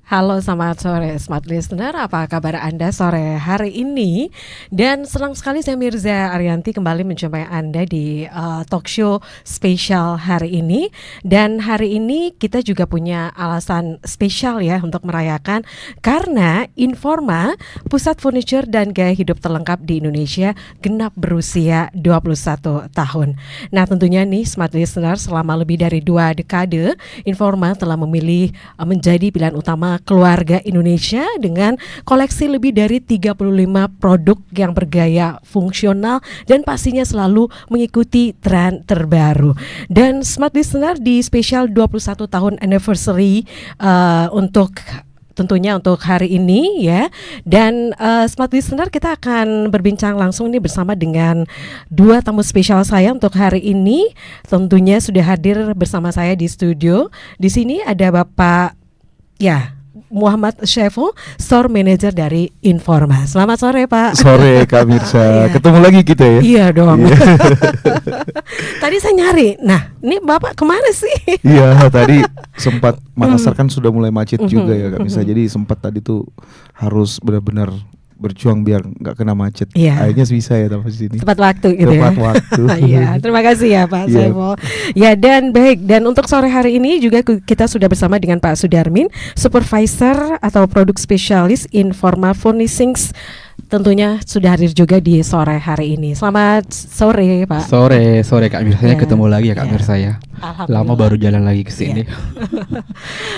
Halo, selamat sore Smart Listener, apa kabar Anda sore hari ini? Dan senang sekali saya Mirza Arianti kembali menjumpai Anda di talk show spesial hari ini. Dan hari ini kita juga punya alasan spesial ya untuk merayakan, karena Informa, pusat furniture dan gaya hidup terlengkap di Indonesia, genap berusia 21 tahun. Nah tentunya nih Smart Listener, selama lebih dari 2 dekade, Informa telah memilih menjadi pilihan utama keluarga Indonesia dengan koleksi lebih dari 35 produk yang bergaya fungsional dan pastinya selalu mengikuti tren terbaru. Dan Smart Listener di spesial 21 tahun anniversary untuk tentunya untuk hari ini ya. Dan Smart Listener, kita akan berbincang langsung nih bersama dengan 2 tamu spesial saya untuk hari ini. Tentunya sudah hadir bersama saya di studio. Di sini ada Bapak Muhammad Syaiful, Store Manager dari Informa. Selamat sore Pak. Sore Kak Mirsa, ketemu lagi kita ya. Iya dong. Tadi saya nyari, nah ini Bapak kemana sih? Iya tadi sempat Makassar kan sudah mulai macet juga ya Kak Mirsa. Jadi sempat tadi tuh harus benar-benar berjuang biar nggak kena macet. Akhirnya bisa ya sampai sini. Tepat waktu gitu Tepat ya. waktu. Iya, terima kasih ya Pak Saiful. Ya, dan baik, dan untuk sore hari ini juga kita sudah bersama dengan Pak Sudarmin, Supervisor atau Produk Spesialis Informa Furnishings. Tentunya sudah hadir juga di sore hari ini. Selamat sore Pak. Sore Kak Mirsa, ketemu lagi ya Kak Mirsa ya. Lama baru jalan lagi ke sini.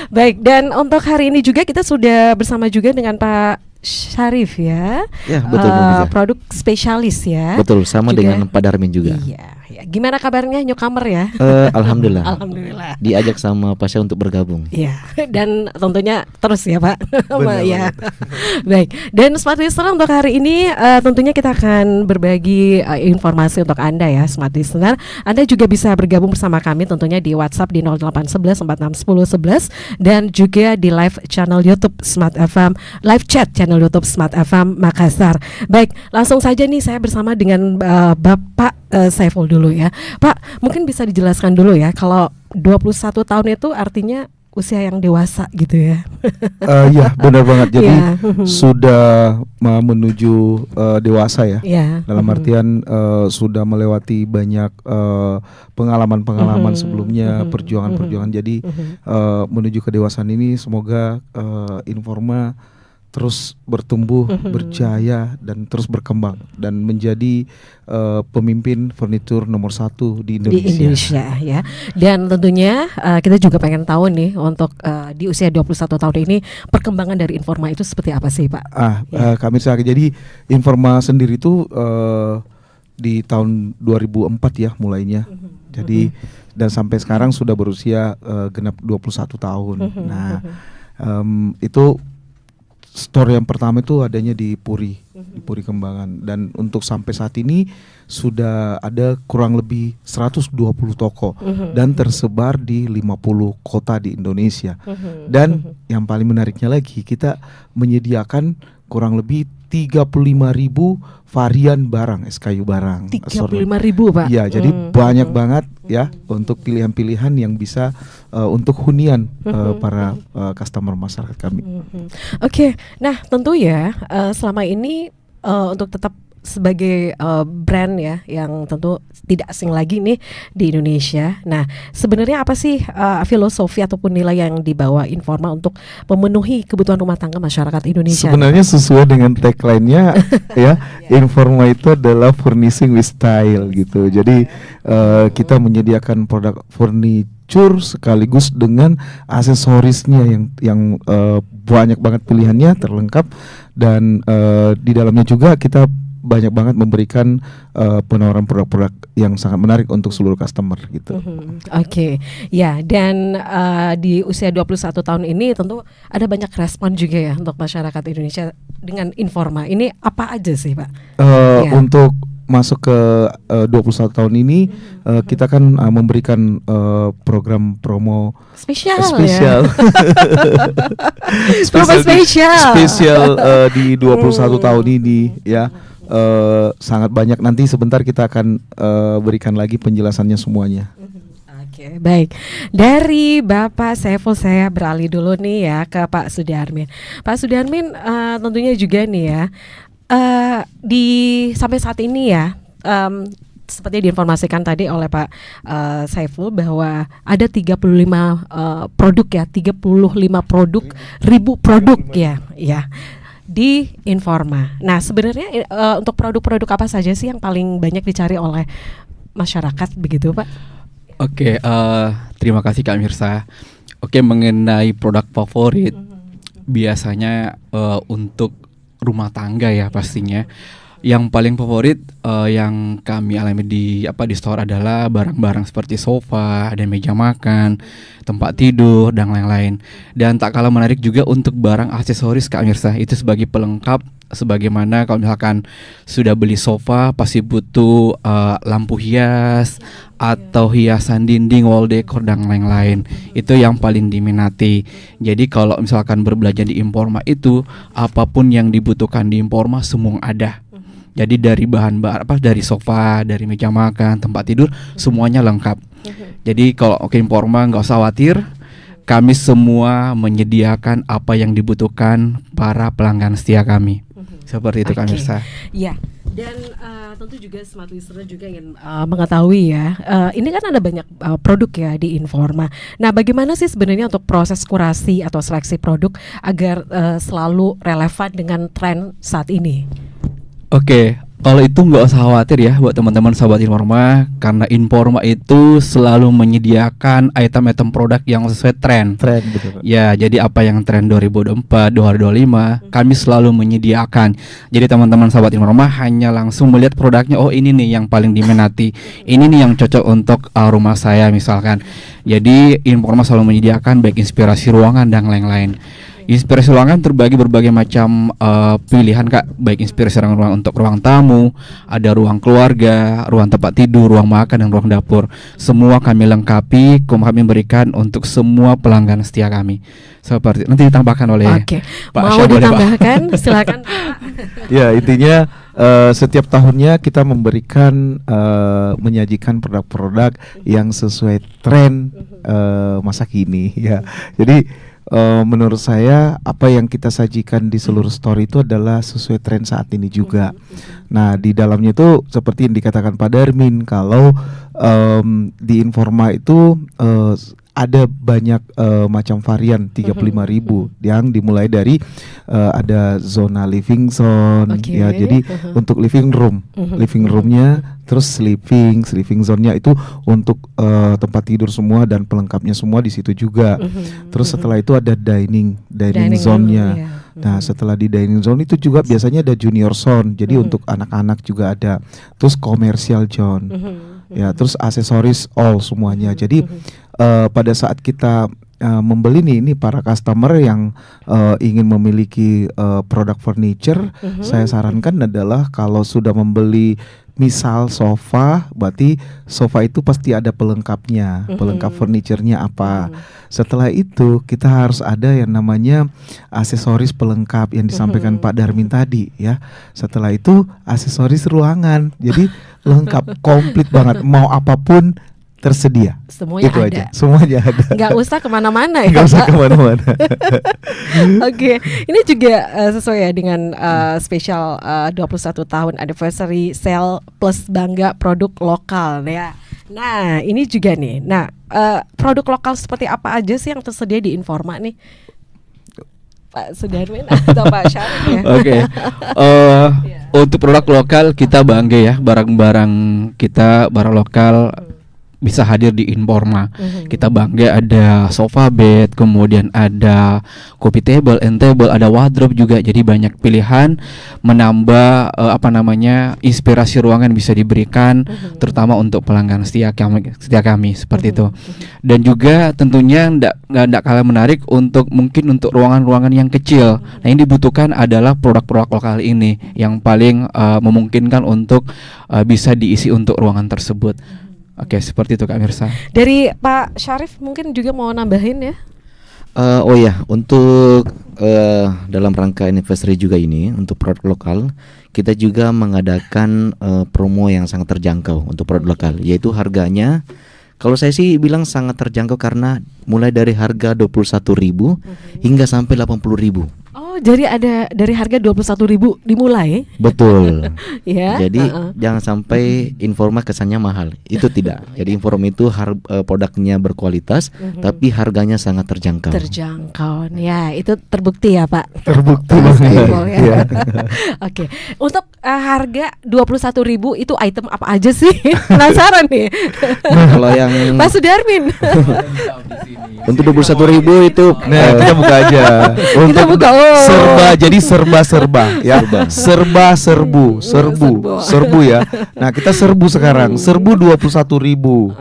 Baik, dan untuk hari ini juga kita sudah bersama juga dengan Pak Syarif ya. Ya betul produk spesialis ya. Betul, sama juga dengan Pak Darmin juga. Iya. Gimana kabarnya newcomer ya? Alhamdulillah. Alhamdulillah. Diajak sama Pasha untuk bergabung. Iya. Dan tentunya terus ya Pak. Benar, ya. Baik. Dan Smart Listener, untuk hari ini tentunya kita akan berbagi informasi untuk Anda ya Smart Listener. Anda juga bisa bergabung bersama kami tentunya di WhatsApp di 0811 461011 dan juga di live channel YouTube Smart FM, live chat channel YouTube Smart FM Makassar. Baik, langsung saja nih saya bersama dengan Bapak Saiful dulu ya. Pak, mungkin bisa dijelaskan dulu ya, kalau 21 tahun itu artinya usia yang dewasa gitu ya. Iya benar banget. Jadi sudah menuju dewasa ya. Dalam artian sudah melewati banyak pengalaman-pengalaman sebelumnya, perjuangan-perjuangan. Jadi menuju kedewasaan ini semoga Informa terus bertumbuh, berjaya dan terus berkembang dan menjadi pemimpin furnitur nomor 1 di Indonesia. Di Indonesia ya. Dan tentunya kita juga pengen tahu nih untuk di usia 21 tahun ini perkembangan dari Informa itu seperti apa sih Pak? Kak Mirsa, jadi Informa sendiri itu di tahun 2004 ya mulainya. Jadi dan sampai sekarang sudah berusia genap 21 tahun. Nah, itu store yang pertama itu adanya di Puri Kembangan, dan untuk sampai saat ini sudah ada kurang lebih 120 toko dan tersebar di 50 kota di Indonesia. Dan yang paling menariknya lagi, kita menyediakan kurang lebih 35.000 varian barang, SKU barang. 35.000 Pak? Iya, jadi banyak banget ya untuk pilihan-pilihan yang bisa untuk hunian para customer masyarakat kami. Oke, nah tentu ya selama ini untuk tetap sebagai brand ya yang tentu tidak asing lagi nih di Indonesia. Nah, sebenarnya apa sih filosofi ataupun nilai yang dibawa Informa untuk memenuhi kebutuhan rumah tangga masyarakat Indonesia? Sebenarnya sesuai dengan tagline-nya ya, Informa itu adalah furnishing with style gitu. Jadi kita menyediakan produk furniture sekaligus dengan aksesorisnya yang banyak banget pilihannya, terlengkap, dan di dalamnya juga kita banyak banget memberikan penawaran produk-produk yang sangat menarik untuk seluruh customer gitu. Oke. Ya, dan di usia 21 tahun ini tentu ada banyak respon juga ya untuk masyarakat Indonesia dengan Informa. Ini apa aja sih Pak? Untuk masuk ke 21 tahun ini kita kan memberikan program promo spesial ya? spesial di 21 tahun ini ya. Sangat banyak, nanti sebentar kita akan berikan lagi penjelasannya semuanya. Oke. Oke, baik. Dari Bapak Saiful saya beralih dulu nih ya ke Pak Sudarmin. Pak Sudarmin, tentunya juga nih ya, di sampai saat ini ya, seperti diinformasikan tadi oleh Pak Saiful bahwa ada 35 produk ya, 35 produk, ribu produk ya di Informa. Nah, sebenarnya untuk produk-produk apa saja sih yang paling banyak dicari oleh masyarakat begitu, Pak? Oke, terima kasih Kak Mirsa. Oke, mengenai produk favorit, biasanya untuk rumah tangga ya pastinya. Yang paling favorit yang kami alami di store adalah barang-barang seperti sofa, ada meja makan, tempat tidur dan lain-lain. Dan tak kalah menarik juga untuk barang aksesoris Kak Mirsa, itu sebagai pelengkap. Sebagaimana kalau misalkan sudah beli sofa pasti butuh lampu hias atau hiasan dinding, wall decor dan lain-lain. Itu yang paling diminati. Jadi kalau misalkan berbelanja di Informa itu apapun yang dibutuhkan di Informa semua ada. Jadi dari bahan-bahan dari sofa, dari meja makan, tempat tidur semuanya lengkap. Jadi kalau ke Informa nggak usah khawatir, kami semua menyediakan apa yang dibutuhkan para pelanggan setia kami. Seperti itu Kak Mirsa. Ya, dan tentu juga smart listener juga ingin mengetahui ya, ini kan ada banyak produk ya di Informa. Nah, bagaimana sih sebenarnya untuk proses kurasi atau seleksi produk agar selalu relevan dengan tren saat ini? Oke, kalau itu nggak usah khawatir ya buat teman-teman sahabat Informa, karena Informa itu selalu menyediakan item-item produk yang sesuai tren. Tren betul. Ya, jadi apa yang tren 2024, 2025, kami selalu menyediakan. Jadi teman-teman sahabat Informa hanya langsung melihat produknya, oh ini nih yang paling diminati, ini nih yang cocok untuk rumah saya misalkan. Jadi Informa selalu menyediakan baik inspirasi ruangan dan lain-lain. Inspirasi ruangan terbagi berbagai macam pilihan Kak, baik inspirasi ruangan untuk ruang tamu, ada ruang keluarga, ruang tempat tidur, ruang makan dan ruang dapur. Semua kami lengkapi, kami berikan untuk semua pelanggan setia kami. Seperti nanti ditambahkan oleh Pak mau Syah, ditambahkan silakan. Ya, intinya setiap tahunnya kita memberikan menyajikan produk-produk yang sesuai tren masa kini ya. Jadi menurut saya apa yang kita sajikan di seluruh store itu adalah sesuai tren saat ini juga. Nah, di dalamnya itu seperti yang dikatakan Pak Darmin, kalau di Informa itu ada banyak macam varian 35.000 yang dimulai dari ada zona living zone ya. Jadi untuk living roomnya, terus sleeping zone-nya itu untuk tempat tidur semua dan pelengkapnya semua di situ juga. Terus setelah itu ada dining zone-nya. Nah, setelah di dining zone itu juga biasanya ada junior zone. Jadi untuk anak-anak juga ada. Terus commercial zone. Ya, terus aksesoris all semuanya. Jadi pada saat kita membeli ini para customer yang ingin memiliki produk furniture, saya sarankan adalah kalau sudah membeli misal sofa, berarti sofa itu pasti ada pelengkapnya, pelengkap furniture-nya apa. Setelah itu kita harus ada yang namanya aksesoris pelengkap yang disampaikan Pak Darmin tadi ya. Setelah itu aksesoris ruangan, jadi lengkap, komplit banget, mau apapun tersedia. Semuanya itu ada. Aja. Semuanya ada. Nggak usah kemana-mana ya. Nggak usah kemana-mana. Oke, ini juga sesuai ya dengan spesial 21 tahun anniversary sale plus bangga produk lokal ya. Nah, ini juga nih. Nah, produk lokal seperti apa aja sih yang tersedia di Informa nih? Pak Sudarmin atau Pak Syarif ya? Oke. Untuk produk lokal kita bangga ya, barang-barang kita barang lokal bisa hadir di Informa. Kita bangga ada sofa bed, kemudian ada coffee table, end table, ada wardrobe juga. Jadi banyak pilihan, menambah inspirasi ruangan bisa diberikan, terutama untuk pelanggan setia kami seperti itu. Dan juga tentunya nggak kalah menarik untuk ruangan-ruangan yang kecil. Nah, yang dibutuhkan adalah produk-produk lokal ini yang paling memungkinkan untuk bisa diisi untuk ruangan tersebut. Oke, seperti itu Kak Mirsa. Dari Pak Syarif mungkin juga mau nambahin ya? Oh ya, untuk dalam rangka anniversary juga ini untuk produk lokal, kita juga mengadakan promo yang sangat terjangkau untuk produk lokal, yaitu harganya Kalau saya sih bilang sangat terjangkau karena mulai dari harga 21.000 hingga sampai 80.000. Oh, jadi ada dari harga 21.000 dimulai. Betul. Ya. Jadi jangan sampai Informa kesannya mahal. Itu tidak. Jadi Informa itu produknya berkualitas tapi harganya sangat terjangkau. Terjangkau. Ya, itu terbukti ya, Pak. Terbukti Stable banget. ya. Iya. Oke. Untuk harga 21.000 itu item apa aja sih? Penasaran nih. Kalau yang Pak Sudarmin. untuk 21.000 itu Nah, kita buka aja. Kita buka. Oh. Serba, jadi serba ya. Serba serbu ya. Nah, kita serbu sekarang. Serbu 21.000.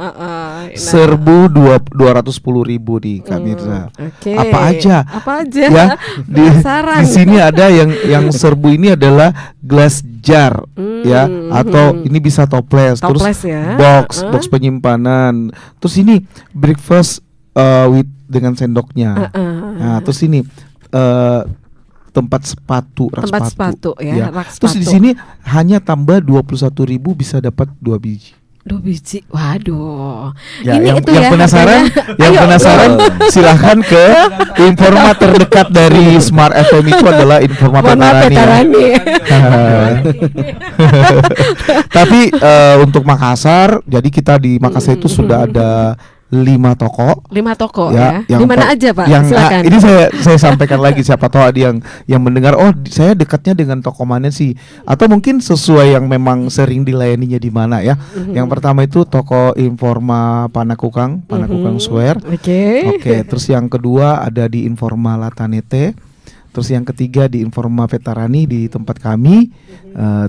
Serbu 210.000 nih Kak Mirza. Oke. Apa aja? Apa aja? Ya, Penasaran. di sini ada yang serbu ini adalah glass jar ya, atau ini bisa toples, terus Toples ya. box penyimpanan. Terus ini breakfast with dengan sendoknya. Nah, terus ini tempat sepatu, rak Tempat sepatu ya, rak Terus di sepatu. sini hanya tambah 21.000 bisa dapat 2 biji. 2 biji. Waduh. Ya, Ini yang, itu yang ya penasaran, harganya. yang Ayo. penasaran silahkan ke Informa terdekat dari Smart FM itu adalah Informa Mohon maaf, Petarani. Petarani. Tapi untuk Makassar, jadi kita di Makassar itu sudah ada 5 toko. 5 toko ya. Di yang mana aja, Pak? Yang Silakan. ini saya sampaikan lagi, siapa tahu ada yang mendengar, oh saya dekatnya dengan toko mana sih? Atau mungkin sesuai yang memang sering dilayaninya di mana ya. Yang pertama itu toko Informa Panakukang Square. Oke, terus yang kedua ada di Informa Latanete. Terus yang ketiga di Informa Veterani di tempat kami.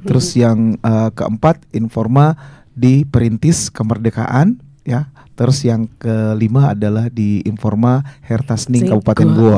Terus yang keempat Informa di Perintis Kemerdekaan ya. Terus yang kelima adalah di Informa Hertasning Kabupaten Goa.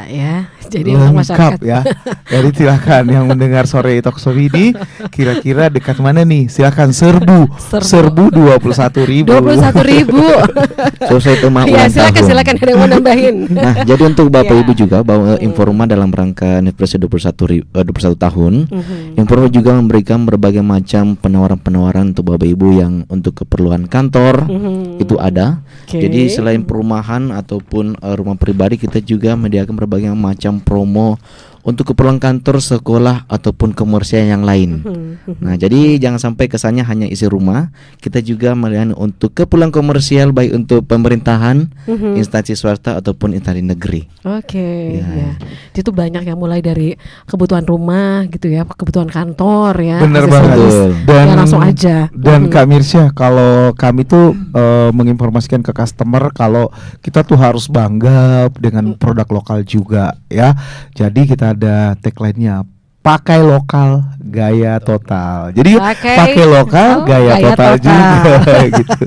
Ya. Jadi untuk masyarakat Lengkap ya. Jadi silakan yang mendengar sore talk show ini kira-kira dekat mana nih? Silakan serbu 21.000. 21.000. selesai tema Ya, ulang tahun. silakan ada yang mau nambahin. Nah, jadi untuk Bapak Ya. Ibu juga bahwa Informa dalam rangka anniversary 21 tahun, Informa juga memberikan berbagai macam penawaran-penawaran untuk Bapak Ibu yang untuk keperluan kantor itu ada. Oke. Jadi selain perumahan ataupun rumah pribadi, kita juga menyediakan berbagai macam promo untuk keperluan kantor, sekolah ataupun komersial yang lain. Nah, jadi jangan sampai kesannya hanya isi rumah. Kita juga melayani untuk keperluan komersial baik untuk pemerintahan, instansi swasta ataupun instansi negeri. Oke, Ya. ya. Itu banyak yang mulai dari kebutuhan rumah gitu ya, kebutuhan kantor ya. Bener aksesoris. banget. Ya, langsung aja. Dan Kak Mirsya, kalau kami tuh menginformasikan ke customer kalau kita tuh harus bangga dengan produk lokal juga ya. Jadi kita ada tagline-nya, pakai lokal gaya total. Jadi pakai lokal gaya total juga gitu.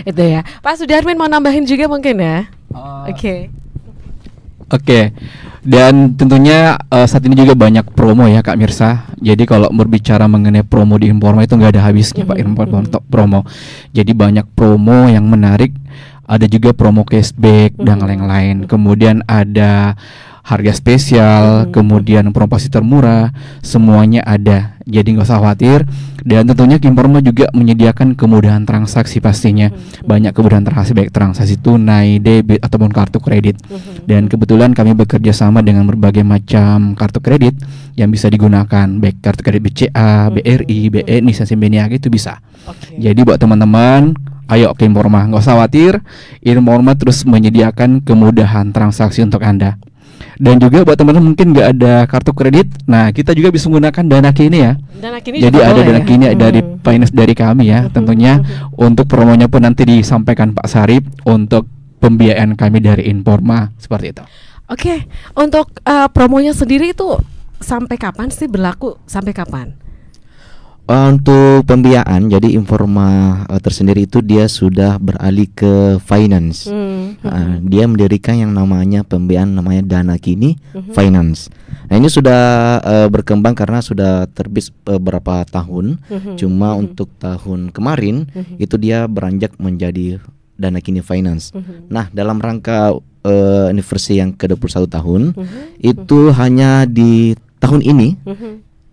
Itu ya. Pak Sudarmin mau nambahin juga mungkin ya. Oke. Oke, dan tentunya saat ini juga banyak promo ya Kak Mirsa. Jadi kalau berbicara mengenai promo di Informa itu nggak ada habisnya Pak promo. Jadi banyak promo yang menarik. Ada juga promo cashback dan lain-lain. Kemudian ada harga spesial, kemudian promosi termurah, semuanya ada. Jadi nggak usah khawatir. Dan tentunya Informa juga menyediakan kemudahan transaksi pastinya. Banyak kemudahan transaksi baik transaksi tunai, debit ataupun kartu kredit. Dan kebetulan kami bekerja sama dengan berbagai macam kartu kredit yang bisa digunakan, baik kartu kredit BCA, BRI, BNI, Instansi BNI itu bisa. Jadi buat teman-teman, ayo ke Informa, nggak usah khawatir. Informa terus menyediakan kemudahan transaksi untuk Anda. Dan juga buat teman-teman mungkin nggak ada kartu kredit, nah kita juga bisa menggunakan Dana Kini ya. Dana Kini Jadi juga ada boleh Dana ya? Kini dari finance dari kami ya. Tentunya untuk promonya pun nanti disampaikan Pak Sarip untuk pembiayaan kami dari Informa seperti itu. Oke, untuk promonya sendiri itu sampai kapan sih berlaku? Sampai kapan? Untuk pembiayaan, jadi Informa tersendiri itu dia sudah beralih ke finance. Dia mendirikan yang namanya pembiayaan namanya Dana Kini Finance. Nah, ini sudah berkembang karena sudah terbit beberapa tahun. Cuma untuk tahun kemarin itu dia beranjak menjadi Dana Kini Finance. Nah, dalam rangka anniversary yang ke-21 tahun itu hanya di tahun ini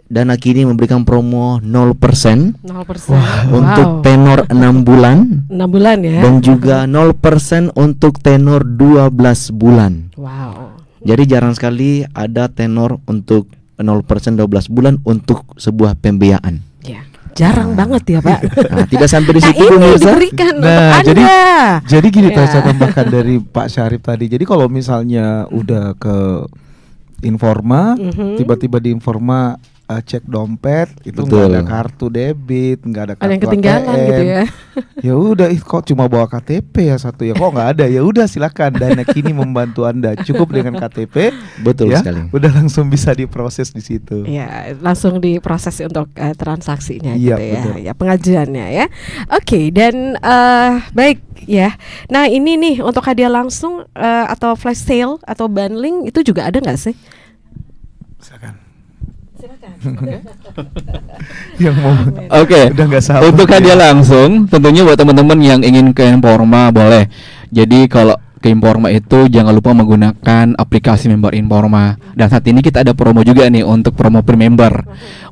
Dana Kini memberikan promo 0% 0%. untuk tenor 6 bulan 6 bulan ya. dan juga 0% untuk tenor 12 bulan. Wow. Jadi jarang sekali ada tenor untuk 0% 12 bulan untuk sebuah pembiayaan. Ya. Jarang banget ya, Pak. Nah, tidak sampai di Nah, situ ini pemirsa. diberikan untuk Nah, Anda. jadi gini Ya. saya tambahkan dari Pak Syarif tadi. Jadi kalau misalnya udah ke Informa, tiba-tiba di Informa cek dompet itu nggak Betul. ada kartu debit, nggak ada kartu Ada yang ketinggalan ATM. gitu ya. Ya udah, kok cuma bawa KTP ya satu ya, kok nggak ada, ya udah silakan Dana Kini membantu Anda, cukup dengan KTP. Betul ya, sekali. udah langsung bisa diproses di situ. Ya, langsung diproses untuk Iya, transaksinya gitu ya. betul. Ya, pengajuannya ya. Oke, dan baik ya. Nah, ini nih untuk hadiah langsung atau flash sale atau bundling itu juga ada nggak sih? Silakan. Yang mau Oke. udah nggak sabar. Untuk hadiah langsung, tentunya buat teman-teman yang ingin ke Informa boleh. Jadi kalau ke Informa itu jangan lupa menggunakan aplikasi member Informa. Dan saat ini kita ada promo juga nih untuk promo pre-member.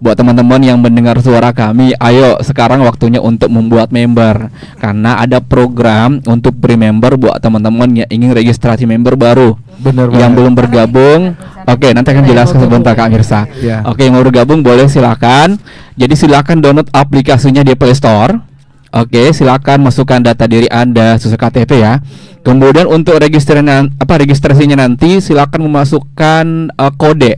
Buat teman-teman yang mendengar suara kami, ayo sekarang waktunya untuk membuat member. Karena ada program untuk pre-member buat teman-teman yang ingin registrasi member baru. Bener Yang banget. belum bergabung, oke nanti akan jelaskan sebentar Kak Mirsa. Ya. Oke, yang mau bergabung boleh silakan. Jadi silakan download aplikasinya di Play Store. Oke, silakan masukkan data diri Anda sesuai KTP ya. Kemudian untuk registrasinya nanti silakan memasukkan kode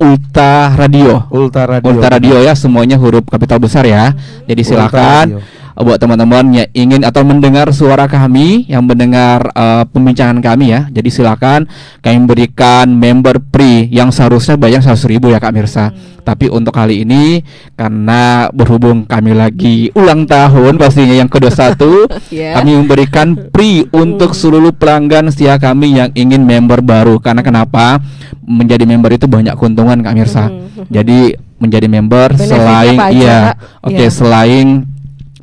Ulta Radio. Ulta Radio ya, semuanya huruf kapital besar ya. Jadi Ulta silakan Radio. buat teman-teman yang ingin atau mendengar suara kami, yang mendengar pembincangan kami ya. Jadi silakan kami berikan member free yang seharusnya bayar 100.000 ya Kak Mirsa. Tapi untuk kali ini karena berhubung kami lagi ulang tahun pastinya yang ke-21, Ya. kami memberikan free untuk seluruh pelanggan setia kami yang ingin member baru. Karena kenapa? Menjadi member itu banyak keuntungan Kak Mirsa. Jadi menjadi member Benefitnya selain apa aja, iya, Kak? oke, Iya. selain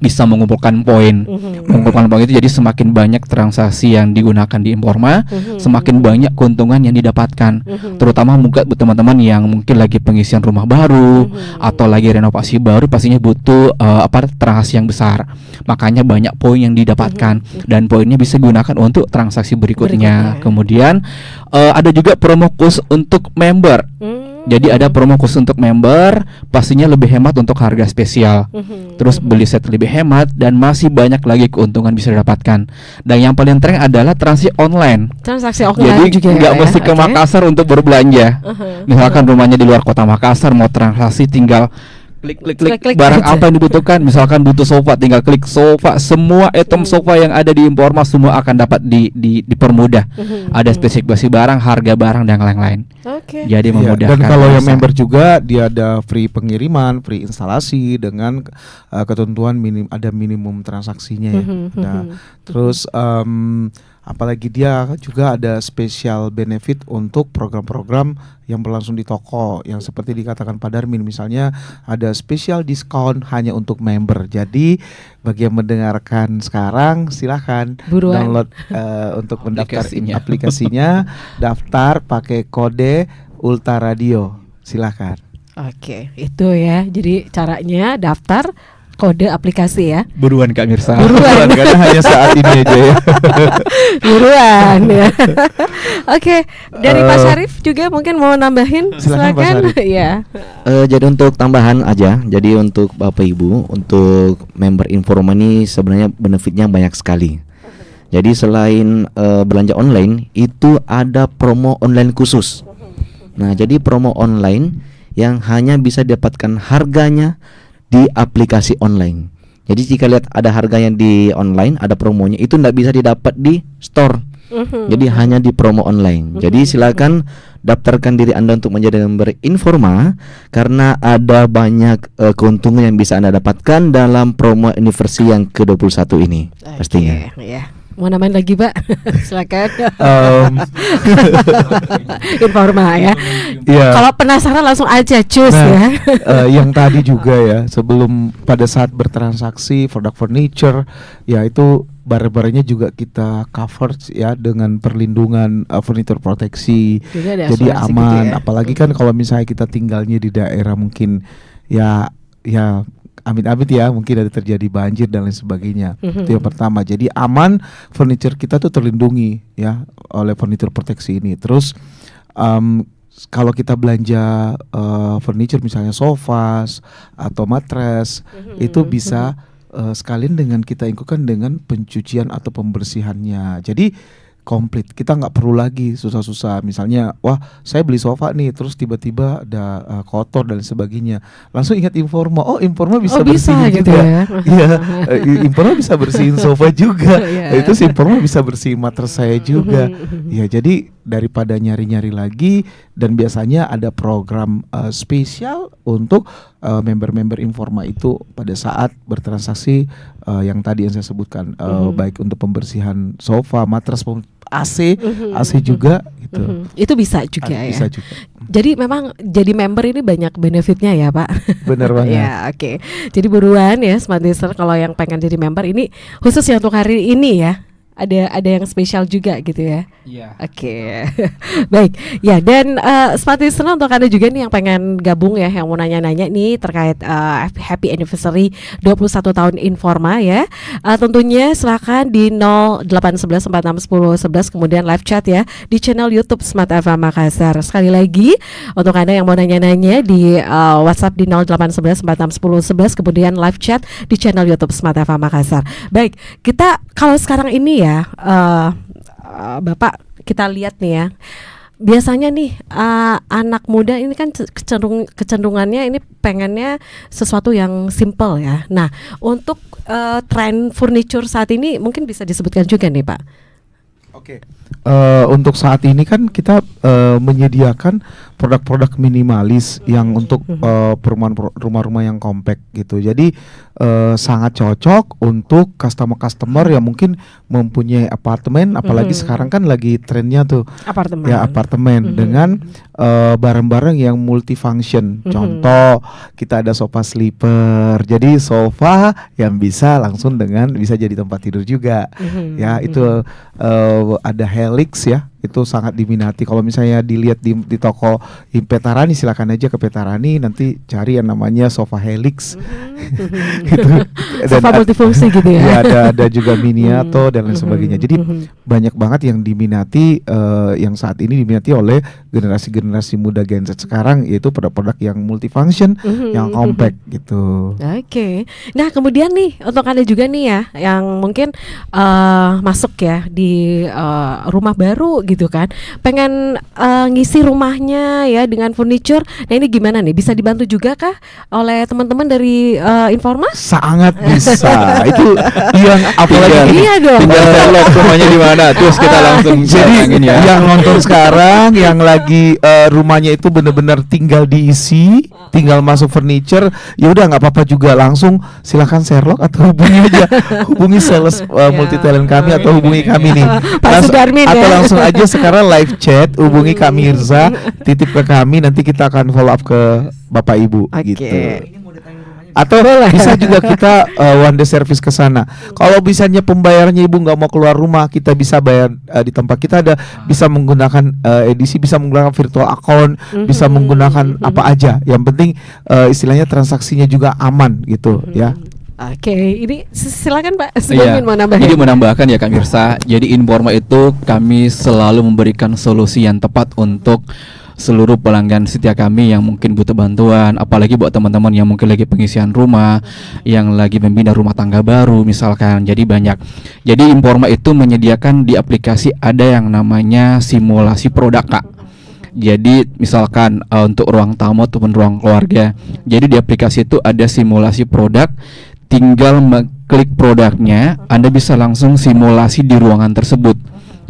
bisa mengumpulkan poin. Mengumpulkan poin itu jadi semakin banyak transaksi yang digunakan di Informa, semakin banyak keuntungan yang didapatkan. Terutama mungkin buat teman-teman yang mungkin lagi pengisian rumah baru atau lagi renovasi baru, pastinya butuh transaksi yang besar. Makanya banyak poin yang didapatkan dan poinnya bisa digunakan untuk transaksi berikutnya. Berikutnya. Kemudian ada juga promo khusus untuk member. Jadi ada promo khusus untuk member, pastinya lebih hemat untuk harga spesial. Terus beli set lebih hemat dan masih banyak lagi keuntungan bisa didapatkan. Dan yang paling tren adalah transaksi online. Transaksi online Jadi juga nggak ya. mesti ke Oke. Makassar untuk berbelanja. Misalkan rumahnya di luar kota Makassar, mau transaksi tinggal klik Klik-klik barang aja. apa yang dibutuhkan. Misalkan butuh sofa, tinggal klik sofa. Semua item sofa yang ada di Informa semua akan dapat dipermudah. Ada spesifikasi barang, harga barang dan lain-lain. Oke. Jadi Iya, memudahkan. dan kalau yang pemirsa. member juga dia ada free pengiriman, free instalasi dengan ketentuan ada minimum transaksinya ya. Nah, terus apalagi dia juga ada special benefit untuk program-program yang berlangsung di toko yang seperti dikatakan Pak Darmin, misalnya ada special diskon hanya untuk member. Jadi bagi yang mendengarkan sekarang silahkan Buruan. download untuk mendaftar Aplikasinya. aplikasinya, daftar pakai kode Ulta Radio. Silahkan. Oke, itu ya. Jadi caranya daftar kode aplikasi ya. Buruan Kak Mirsa. Buruan. Karena hanya saat ini aja ya. Buruan ya. Oke, dari Pak Syarif juga mungkin mau nambahin. Silakan, Pak Syarif. Ya. Jadi untuk tambahan aja, jadi untuk Bapak Ibu, untuk member Informa ini sebenarnya benefitnya banyak sekali. Jadi selain belanja online, itu ada promo online khusus. Nah, jadi promo online yang hanya bisa didapatkan harganya di aplikasi online. Jadi jika lihat ada harganya di online, ada promonya, itu tidak bisa didapat di store. Jadi hanya di promo online. Jadi silakan daftarkan diri Anda untuk menjadi member Informa karena ada banyak keuntungan yang bisa Anda dapatkan dalam promo anniversary yang ke-21 ini pastinya. Oke, ya. Mau namain lagi Pak? Silakan. Em, Informa ya. Iya. Kalau penasaran langsung aja cus Nah, ya. yang tadi juga ya, sebelum pada saat bertransaksi produk furniture, ya itu barang-barangnya juga kita cover ya dengan perlindungan furniture proteksi, Jadi ada jadi asuransi aman. gitu ya. Apalagi kan kalau misalnya kita tinggalnya di daerah mungkin ya amit-amit ya, mungkin ada terjadi banjir dan lain sebagainya. Itu yang pertama. Jadi aman, furniture kita tuh terlindungi ya oleh furniture proteksi ini. Terus kalau kita belanja furniture misalnya sofas atau matras, itu bisa sekalian dengan kita ikutkan dengan pencucian atau pembersihannya. Jadi komplit, kita nggak perlu lagi susah-susah. Misalnya, wah saya beli sofa nih, terus tiba-tiba ada kotor dan sebagainya. Langsung ingat Informa, oh Informa bisa bersihin gitu juga. ya. Iya, Informa bisa bersihin sofa juga. Iya. Itu Informa bisa bersihin matras saya juga. Ya jadi daripada nyari-nyari lagi, dan biasanya ada program spesial untuk member-member Informa itu pada saat bertransaksi yang tadi yang saya sebutkan, baik untuk pembersihan sofa, matras, AC juga gitu. Itu bisa juga ya. Bisa juga. Jadi memang jadi member ini banyak benefitnya ya Pak. Benar banget. Ya oke. Jadi buruan ya Smart Listener kalau yang pengen jadi member ini khusus ya untuk hari ini ya. Ada yang spesial juga gitu ya. Iya. Oke. Baik. Ya dan Smart Listener untuk Anda juga nih yang pengen gabung ya, yang mau nanya-nanya nih terkait happy anniversary 21 tahun Informa ya. Tentunya silakan di 0811461011 kemudian live chat ya di channel YouTube Smart FM Makassar. Sekali lagi untuk Anda yang mau nanya-nanya di WhatsApp di 0811461011 kemudian live chat di channel YouTube Smart FM Makassar. Baik, kita kalau sekarang ini ya Bapak, kita lihat nih ya. Biasanya nih anak muda ini kan kecenderungannya ini pengennya sesuatu yang simple ya. Nah, untuk tren furniture saat ini mungkin bisa disebutkan juga nih Pak. Oke. Untuk saat ini kan kita menyediakan produk-produk minimalis yang untuk rumah-rumah yang compact gitu. Jadi sangat cocok untuk customer-customer yang mungkin mempunyai apartemen, apalagi sekarang kan lagi trennya tuh Apartemen. ya apartemen dengan barang-barang yang multifunction. Contoh, kita ada sofa sleeper. Jadi sofa yang bisa langsung bisa jadi tempat tidur juga. Ya, itu ada Helix ya. Itu sangat diminati. Kalau misalnya dilihat di toko Petarani, silakan aja ke Petarani, nanti cari yang namanya sofa Helix. Gitu. Sofa multifungsi gitu ya. Ya, ada juga miniato dan lain sebagainya. Jadi banyak banget yang diminati, yang saat ini diminati oleh generasi-generasi muda Gen Z sekarang, yaitu produk-produk yang multifunction, yang compact gitu. Oke. Nah, kemudian nih untuk Anda juga nih ya yang mungkin masuk ya di rumah baru gitu kan. Pengen ngisi rumahnya ya dengan furniture. Nah, ini gimana nih? Bisa dibantu juga kah oleh teman-teman dari Informa? Sangat bisa. Itu yang apalagi Iya dong. Tinggal Sherlock rumahnya di mana, terus kita langsung jadi datangin ya. yang nonton sekarang yang lagi rumahnya itu benar-benar tinggal diisi, tinggal masuk furniture, ya udah nggak apa-apa juga, langsung silakan Sherlock atau hubungi sales multi talent kami atau hubungi kami nih. Pak Sudarmin atau ya. langsung aja sekarang live chat, hubungi Kak Mirza, titip ke kami, nanti kita akan follow up ke Bapak Ibu gitu. Atau bisa juga kita one day service ke sana. Kalau bisanya pembayarannya Ibu nggak mau keluar rumah, kita bisa bayar di tempat kita ada, bisa menggunakan edisi, bisa menggunakan virtual account, bisa menggunakan apa aja. Yang penting istilahnya transaksinya juga aman gitu ya. Oke, ini silakan Pak. Iya. Mau nambahin. Jadi menambahkan ya Kak Mirsa. Jadi Informa itu kami selalu memberikan solusi yang tepat untuk seluruh pelanggan setia kami yang mungkin butuh bantuan, apalagi buat teman-teman yang mungkin lagi pengisian rumah, yang lagi membina rumah tangga baru misalkan. Jadi banyak. Jadi Informa itu menyediakan di aplikasi ada yang namanya simulasi produk Kak. Jadi misalkan untuk ruang tamu ataupun ruang keluarga. Jadi di aplikasi itu ada simulasi produk. Tinggal klik produknya, Anda bisa langsung simulasi di ruangan tersebut.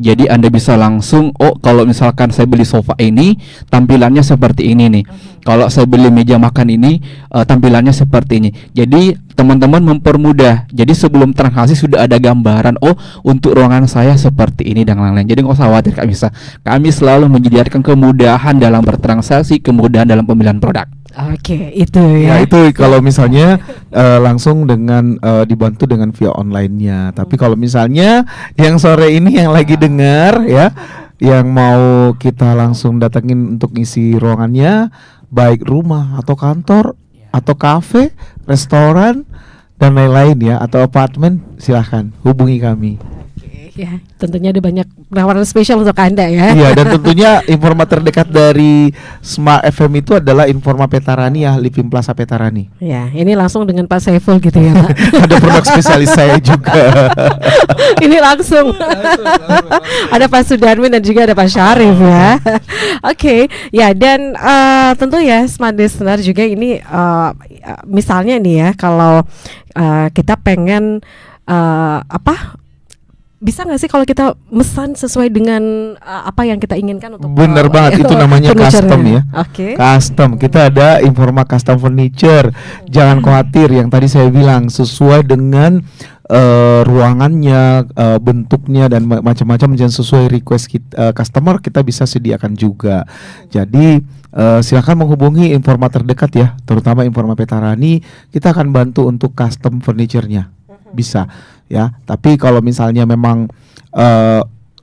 Jadi Anda bisa langsung, oh kalau misalkan saya beli sofa ini, tampilannya seperti ini nih. Kalau saya beli meja makan ini, tampilannya seperti ini. Jadi teman-teman mempermudah. Jadi sebelum transaksi sudah ada gambaran, oh untuk ruangan saya seperti ini dan lain-lain. Jadi nggak usah khawatir Kak Mirsa. Kami selalu menyediakan kemudahan dalam bertransaksi, kemudahan dalam pemilihan produk. Oke, itu Ya ya. itu kalau misalnya langsung dengan dibantu dengan via online-nya. Tapi kalau misalnya yang sore ini yang lagi dengar ya, yang mau kita langsung datengin untuk ngisi ruangannya, baik rumah atau kantor atau kafe, restoran dan lain-lain ya, atau apartemen, silahkan hubungi kami. Ya, tentunya ada banyak penawaran spesial untuk Anda ya. Iya, dan tentunya informa terdekat dari Smart FM itu adalah Informa Petarani ya, Living Plaza Petarani. Ya, ini langsung dengan Pak Saiful gitu ya, Pak. Ada produk spesialis saya juga. Ini langsung. Ada Pak Sudarmin dan juga ada Pak Syarif ya. Oke, ya dan tentu ya Smart Listener juga ini misalnya nih ya, kalau kita pengen bisa nggak sih kalau kita mesan sesuai dengan apa yang kita inginkan untuk Bener banget, itu namanya furniture-nya. custom ya. Oke. Custom, kita ada Informa Custom Furniture. Jangan khawatir, yang tadi saya bilang sesuai dengan ruangannya, bentuknya dan macam-macam, dan sesuai request customer kita bisa sediakan juga. Jadi silakan menghubungi Informa terdekat ya, terutama Informa Petarani. Kita akan bantu untuk custom furniture-nya. Bisa ya, tapi kalau misalnya memang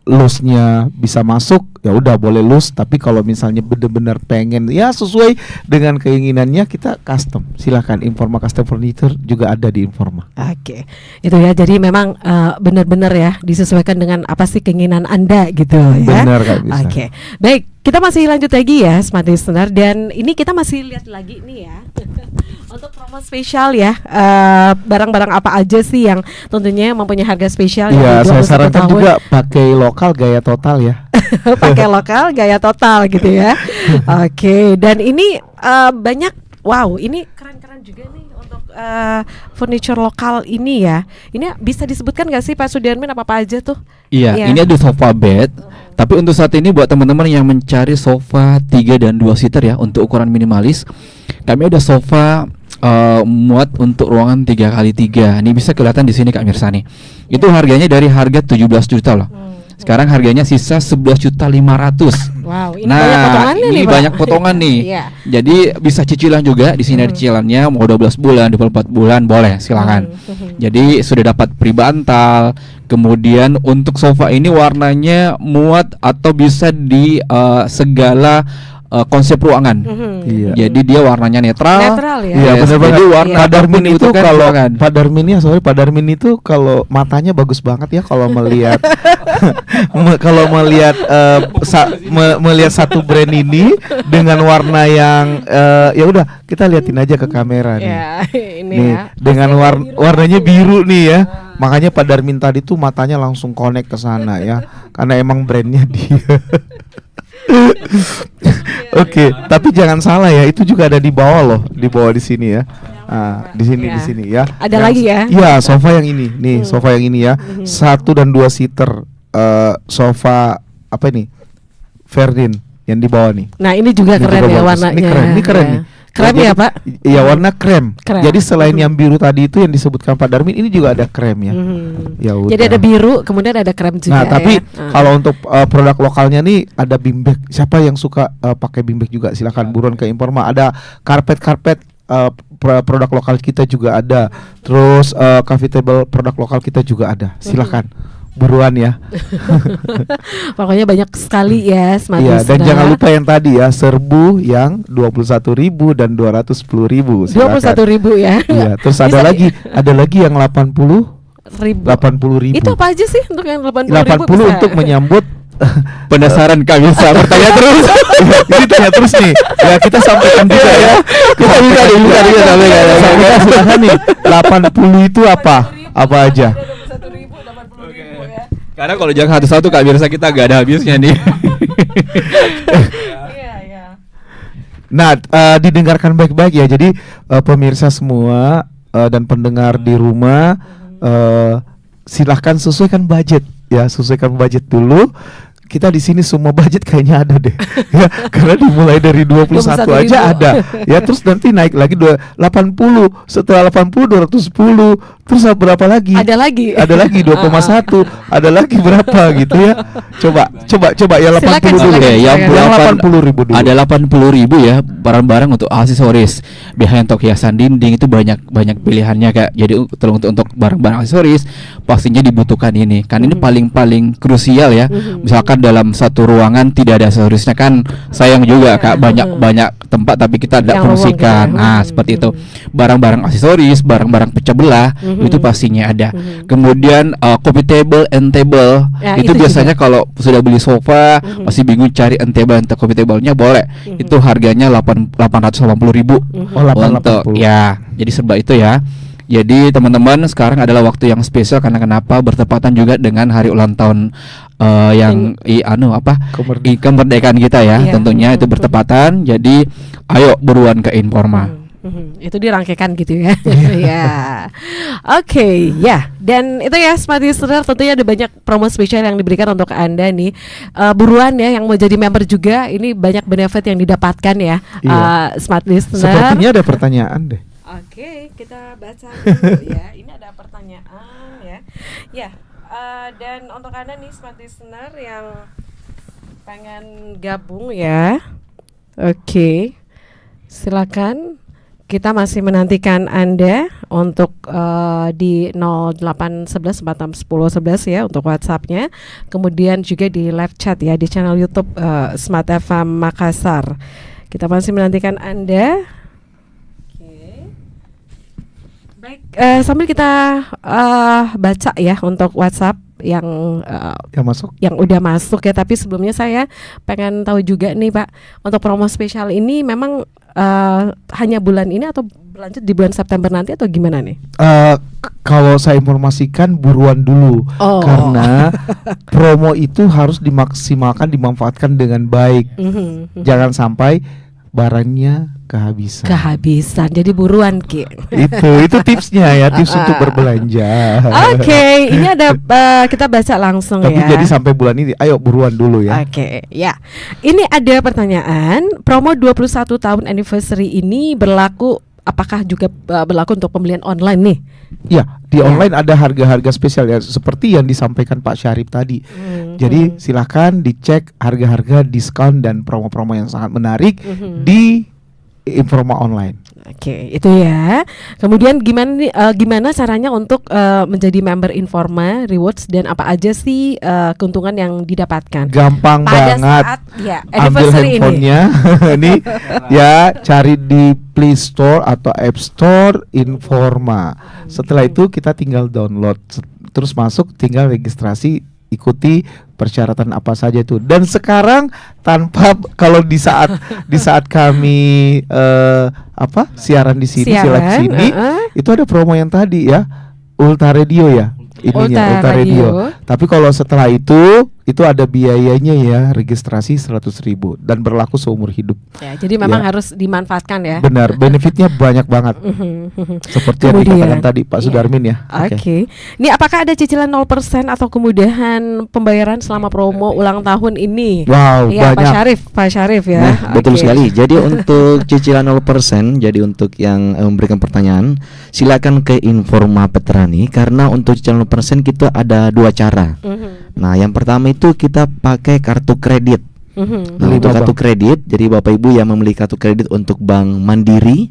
loose-nya bisa masuk, ya udah boleh loose. Tapi kalau misalnya benar-benar pengen ya sesuai dengan keinginannya, kita custom. Silakan, Informa Custom Furniture juga ada di Informa. Oke, itu ya. Jadi memang benar-benar ya disesuaikan dengan apa sih keinginan Anda gitu ya. Benar Kak, bisa. Oke, baik. Kita masih lanjut lagi ya, Smart Listener, dan ini kita masih lihat lagi nih ya. Untuk promo spesial ya, barang-barang apa aja sih yang tentunya mempunyai harga spesial? Iya, yang saya 21 sarankan tahun. juga pakai lokal gaya total ya. Pakai lokal gaya total gitu ya. Oke, dan ini banyak, wow, ini keren-keren juga nih untuk furniture lokal ini ya. Ini bisa disebutkan gak sih Pak Sudarmin apa aja tuh? Iya, Iya. ini ada sofa bed. Tapi untuk saat ini buat teman-teman yang mencari sofa 3 dan 2 seater ya, untuk ukuran minimalis, kami ada sofa muat untuk ruangan 3x3. Ini bisa kelihatan di sini Kak Mirsa nih. Itu harganya dari harga 17 juta loh. Sekarang harganya sisa 11.500.000. Wow, ini Nah, banyak potongannya ini nih, Pak. banyak potongan nih. Iya. Jadi bisa cicilan juga. Di sini ada cicilannya, mau 12 bulan, 24 bulan boleh, silakan. Jadi sudah dapat pre-bantal. Kemudian untuk sofa ini warnanya muat atau bisa di segala konsep ruangan. Iya. Jadi dia warnanya netral. Netral ya. Iya, Yes, benar banget. jadi warna Pak Darmin apapun itu dibutuhkan, kalau silakan. Pak Darmin ya, sorry, Pak Darmin itu kalau matanya bagus banget ya kalau melihat kalau melihat melihat satu brand ini dengan warna yang ya udah kita liatin aja ke kamera nih. Ya, ini Nih, ya. dengan warnanya biru nih ya. Makanya Pak Darmin tadi tuh matanya langsung connect ke sana ya. Karena emang brandnya dia. Oke, tapi jangan salah ya, itu juga ada di bawah loh, di bawah di sini ya. Ah, di sini Ya. di sini ya. Ada lagi ya? Iya, sofa yang ini. Nih, sofa yang ini ya. 1 dan 2 seater sofa apa ini? Verdin yang di bawah nih. Nah, ini juga Ini keren juga ya bagus. warnanya. Ini keren Ya. nih. Krem Jadi- ya, Pak? Iya, warna krem. Krem. Jadi selain yang biru tadi itu yang disebutkan Pak Darmin, ini juga ada krem ya. Ya udah. Jadi ada biru, kemudian ada krem juga. Nah, tapi ya. kalau untuk produk lokalnya nih ada beanbag. Siapa yang suka pakai beanbag juga silakan buruan ke Informa. Ada karpet produk lokal kita juga ada. Terus coffee table produk lokal kita juga ada. Silakan buruan ya. Pokoknya banyak sekali ya Smart Iya, dan Listener. jangan lupa yang tadi ya, serbu yang 21.000 dan 210.000. 21.000 ya. Iya, terus ada lagi yang 80.000. Itu apa aja sih untuk yang 80.000? 80 untuk menyambut Penasaran Kak Mirsa, bertanya terus. ini tanya terus nih. Ya kita sampaikan juga ya. Kita bisa sampaikan silakan nih. 80 itu apa? Apa aja? Karena kalau jangan satu-satu Kak Mirsa kita gak ada habisnya nih. Nah, didengarkan baik-baik ya. Jadi pemirsa semua dan pendengar di rumah silahkan sesuaikan budget ya, sesuaikan budget dulu. kita di sini semua budget kayaknya ada deh. Ya, karena dimulai dari 21 aja ada. Ya, terus nanti naik lagi 80, setelah 80 210, terus berapa lagi? Ada lagi. Ada lagi 2,1, ada lagi berapa gitu ya. Coba ya 80 Silakan, dulu. silakan, Yang silakan. 80.000 dulu. Ada 80.000 ya barang-barang untuk aksesoris. Biasanya untuk hiasan dinding itu banyak pilihannya Kak. Jadi untuk barang-barang aksesoris pastinya dibutuhkan ini. Kan ini paling krusial ya. Misalkan dalam satu ruangan tidak ada aksesorisnya kan sayang juga Kak. Banyak tempat tapi kita tidak Yang luang fungsikan. gitu ya. Nah, seperti itu. Barang-barang aksesoris, barang-barang pecah belah itu pastinya ada. Kemudian coffee table and table Ya, itu itu biasanya kalau sudah beli sofa masih bingung cari end table atau coffee table-nya boleh. Itu harganya 880.000 Oh, 880. untuk ya. Jadi serba itu ya. Jadi teman-teman sekarang adalah waktu yang spesial karena kenapa bertepatan juga dengan hari ulang tahun kemerdekaan kita ya. Iya. Tentunya itu bertepatan. Jadi ayo buruan ke Informa. Itu dirangkaikan gitu ya. Ya. Oke, ya. Dan itu ya Smart Listener, tentunya ada banyak promo spesial yang diberikan untuk Anda nih. Buruan ya yang mau jadi member juga, ini banyak benefit yang didapatkan ya. Iya. Smart Listener. Sepertinya ada pertanyaan deh. Oke, kita baca dulu ya. Ini ada pertanyaan ya. Ya, dan untuk Anda nih Smart Listener yang pengen gabung ya. Oke. Silakan. Kita masih menantikan Anda untuk di 0811461011 ya untuk WhatsApp-nya. Kemudian juga di live chat ya di channel YouTube Smart FM Makassar. Kita masih menantikan Anda. Oke. Baik, sambil kita baca ya untuk WhatsApp yang yang udah masuk ya, tapi sebelumnya saya pengen tahu juga nih Pak, untuk promo spesial ini memang hanya bulan ini atau berlanjut di bulan September nanti atau gimana nih? Kalau saya informasikan buruan dulu, karena promo itu harus dimaksimalkan, dimanfaatkan dengan baik. Jangan sampai barangnya kehabisan. Jadi buruan Ki. Itu tipsnya ya, tips untuk berbelanja. Oke, ini ada kita baca langsung Tapi ya. jadi sampai bulan ini, ayo buruan dulu ya. Oke, ya. Ini ada pertanyaan, promo 21 tahun anniversary ini berlaku, apakah juga berlaku untuk pembelian online nih? Ya, di online ada harga-harga spesial ya, seperti yang disampaikan Pak Syarif tadi. Jadi silahkan dicek harga-harga diskon dan promo-promo yang sangat menarik di Informa online. Oke, itu ya. Kemudian gimana caranya untuk menjadi member Informa Rewards dan apa aja sih keuntungan yang didapatkan? Gampang pada banget. saat ya Ambil anniversary ini. handphonenya, ini ya cari di Play Store atau App Store Informa. Setelah itu kita tinggal download, terus masuk, tinggal registrasi, ikuti persyaratan apa saja itu. Dan sekarang tanpa kalau di saat kami siaran di sini, siaran sini, itu ada promo yang tadi ya, Ultra Radio ya. Ininya Ultra Radio. Tapi kalau setelah itu ada biayanya ya, registrasi 100.000 dan berlaku seumur hidup. Ya, jadi memang harus dimanfaatkan ya. Benar, benefitnya banyak banget. Seperti yang dikatakan tadi Pak Sudarmin ya. Oke. Ini apakah ada cicilan 0% atau kemudahan pembayaran selama promo ulang tahun ini? Wow, ya, banyak. Pak Syarif ya. Nah, betul sekali. Jadi untuk cicilan 0%, jadi untuk yang memberikan pertanyaan, silakan ke Informa Petrani karena untuk cicilan 0% kita ada dua cara. Nah, yang pertama itu kita pakai kartu kredit. Nah, untuk kartu kredit, jadi Bapak Ibu yang memiliki kartu kredit untuk Bank Mandiri,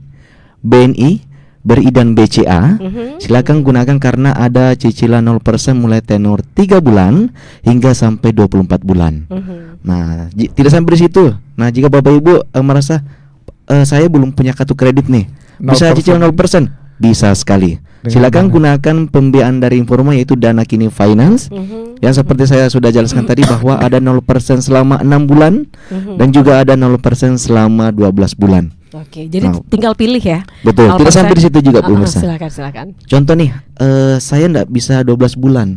BNI, BRI dan BCA, silakan gunakan karena ada cicilan 0% mulai tenor 3 bulan hingga sampai 24 bulan. Nah, tidak sampai di situ. Nah, jika Bapak Ibu merasa saya belum punya kartu kredit nih, bisa cicilan 0%? Bisa sekali. Silakan gunakan pembiayaan dari Informa yaitu Dana Kini Finance. Yang seperti saya sudah jelaskan tadi bahwa ada 0% selama 6 bulan dan juga ada 0% selama 12 bulan. Oke, jadi tinggal pilih ya. Betul, tidak sampai di situ juga Bu Mirsa. Silakan. Contoh nih, saya enggak bisa 12 bulan.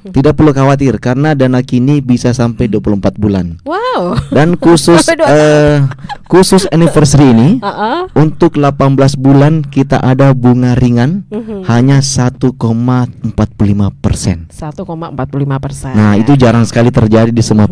Tidak perlu khawatir karena dana kini bisa sampai 24 bulan. Wow. Dan khusus Sampai 2 khusus anniversary ini Heeh. untuk 18 bulan kita ada bunga ringan hanya 1,45%. 1,45%. Nah, itu jarang sekali terjadi di semua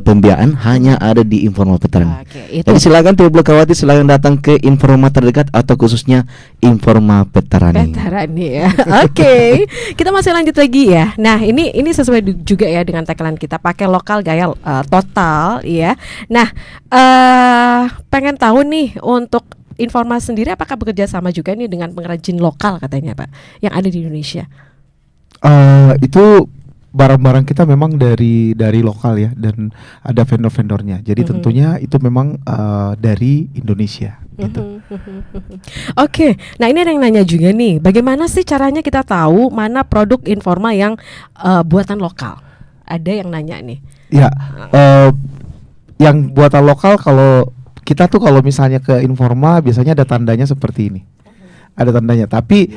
pembiayaan, hanya ada di Informa Veteran. Oke, itu Jadi silakan tidak perlu khawatir, silakan datang ke Informa terdekat atau khususnya Informa Veterani. veteran nih ya. Oke, kita masih lanjut lagi ya. Nah, ini sesuai juga ya dengan tagline kita, pakai lokal gaya total ya. Nah, pengen tahu nih untuk Informa sendiri apakah bekerja sama juga nih dengan pengrajin lokal katanya Pak yang ada di Indonesia? Itu barang-barang kita memang dari lokal ya, dan ada vendor-vendornya. Jadi tentunya itu memang dari Indonesia gitu. Oke, nah ini ada yang nanya juga nih, bagaimana sih caranya kita tahu mana produk Informa yang buatan lokal? Ada yang nanya nih. Ya, yang buatan lokal, kalau kita tuh kalau misalnya ke Informa biasanya ada tandanya seperti ini. Ada tandanya, tapi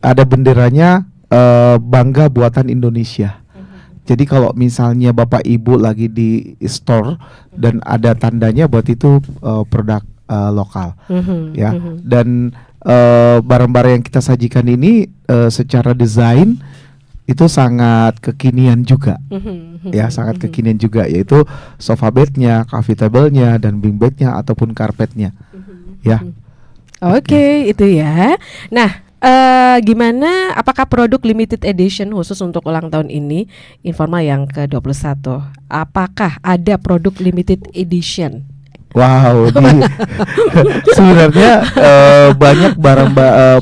ada benderanya bangga buatan Indonesia. Jadi kalau misalnya Bapak Ibu lagi di store dan ada tandanya, buat itu produk lokal, ya. Dan barang-barang yang kita sajikan ini secara desain itu sangat kekinian juga, ya, sangat kekinian juga, yaitu sofa bednya, coffee table-nya, dan bean bed-nya ataupun karpetnya, ya. Oke, itu ya. Nah, gimana? Apakah produk limited edition khusus untuk ulang tahun ini Informa yang ke-21? Apakah ada produk limited edition? Wow, sebenarnya banyak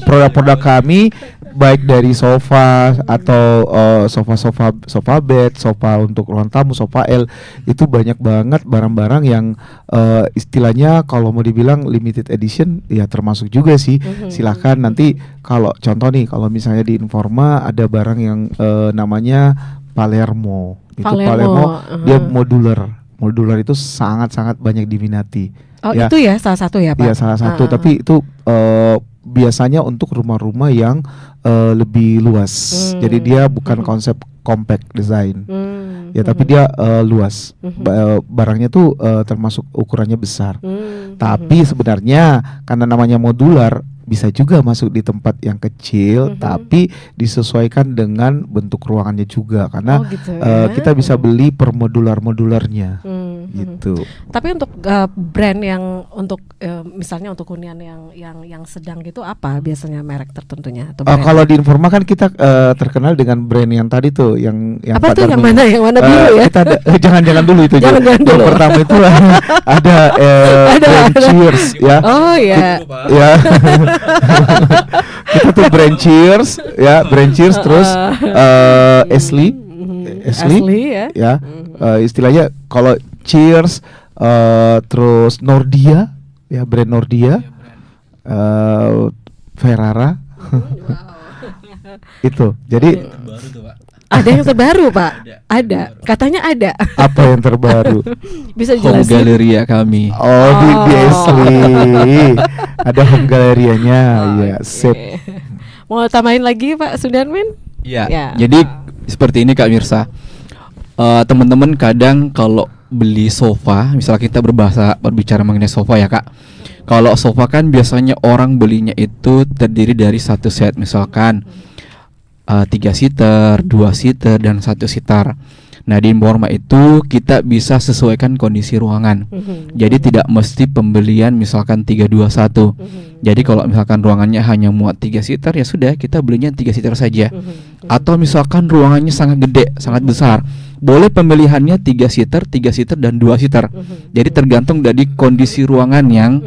produk-produk kami, baik dari sofa atau sofa bed, sofa untuk ruang tamu, sofa L, itu banyak banget barang-barang yang istilahnya kalau mau dibilang limited edition ya termasuk juga sih. Silakan nanti kalau contoh nih, kalau misalnya di Informa ada barang yang namanya Palermo. Itu Palermo dia modular itu sangat-sangat banyak diminati. Oh, ya, itu ya salah satu ya Pak? Iya, salah satu, tapi itu biasanya untuk rumah-rumah yang lebih luas. Jadi dia bukan konsep compact design. Ya, tapi dia luas. Barangnya tuh termasuk ukurannya besar. Tapi sebenarnya karena namanya modular, bisa juga masuk di tempat yang kecil, tapi disesuaikan dengan bentuk ruangannya juga, karena gitu ya. kita bisa beli per modularnya, gitu. Tapi untuk brand yang untuk misalnya untuk hunian yang sedang gitu, apa biasanya merek tertentunya atau brand? Kalau di Informa kan kita terkenal dengan brand yang tadi tuh, yang apa Pak tuh yang Darmin. mana biru ya? Kita ada, jangan dulu itu. Jangan yang dulu. pertama itu ada brand Cheers, ya. Oh ya. Ya. Kita tuh brand Cheers, ya, brand Cheers, terus Ashley ya. Istilahnya kalau Cheers, terus Nordia, ya, brand Nordia, Ferrara. Itu. Jadi Ada yang terbaru Pak? Ada. Katanya ada. apa yang terbaru? Bisa Home dijelasin? Galleria kami. Di Ashley ada home galerianya, ya, sip. Mau tambahin lagi Pak Sudarmin? Iya. Ya. Jadi seperti ini Kak Mirsa. Teman-teman kadang kalau beli sofa, misalnya kita berbicara mengenai sofa ya Kak. Kalau sofa kan biasanya orang belinya itu terdiri dari satu set, misalkan 3 seater, 2 seater, dan 1 seater. Nah, di Informa itu kita bisa sesuaikan kondisi ruangan. Jadi tidak mesti pembelian misalkan 321. Jadi kalau misalkan ruangannya hanya muat 3 seater, ya sudah, kita belinya 3 seater saja. Atau misalkan ruangannya sangat gede, sangat besar, boleh pemilihannya 3 seater, dan 2 seater. Jadi tergantung dari kondisi ruangan yang